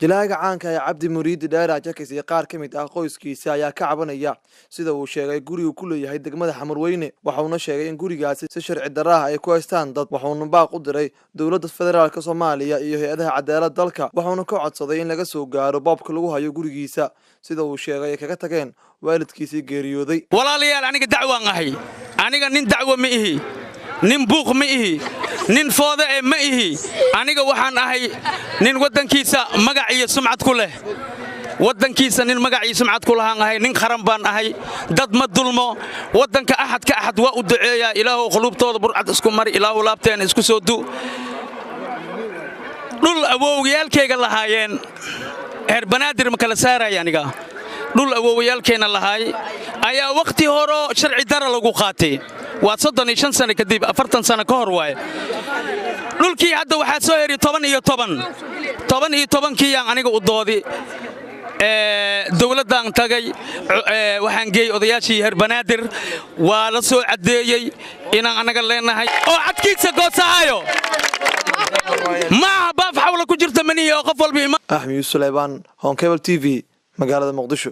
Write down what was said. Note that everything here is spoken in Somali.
jilaaga caanka ee Cabdi Muriid Dheera Jakis iyo qaar kamid ah qoyskiisa ayaa ka cabanaya sida uu sheegay gurigu ku leeyahay degmada Xamarweyne waxa uu sheegay in gurigaasi si sharci darro ah ay ku haystaan dad waxa uu baaq u diray dawladda federaalka Soomaaliya iyo hay'adaha cadaaladda dalka waxa uu ka codsaday in laga soo gaaro boobka lagu hayo gurigiisa sida uu sheegay kaga tageen waalidkiisii geeriyooday walaalayaal aniga dacwaan ahay aniga nin dacwo ma ihi nin buuq ma ihi nin fooda ma ihi aniga waxaan ahay nin wadankiisa magac iyo sumcad ku leh wadankiisa nin magac iyo sumcad ku lahaan ahay nin qaran baan ahay dad ma dulmo wadanka ahad ka ahad waa u duceeyaa ilaahu qulubtooda burcad isku mari ilaahu laabteen isku soo du dhul awoowiyaalkayga lahaayeen heer banaadir ma kala saaraya aniga dhul awoowiyaalkeena lahaay ayaa waqti hore sharci dara lagu qaatay waa 35 sano kadib 40 sano ka hor waay dhulkii hadda waxa soo heri 10 iyo 10 kii aan aniga u doodi dawladdan tagay waxaan geey odayaashii heer banaadir waa la soo cadeeyay inaan anaga leenahay oo cadkiisa goosahayo ma baaf xawla ku jirta maniyo qof walba Axmed Suleyman Honkebel TV magaalada Muqdisho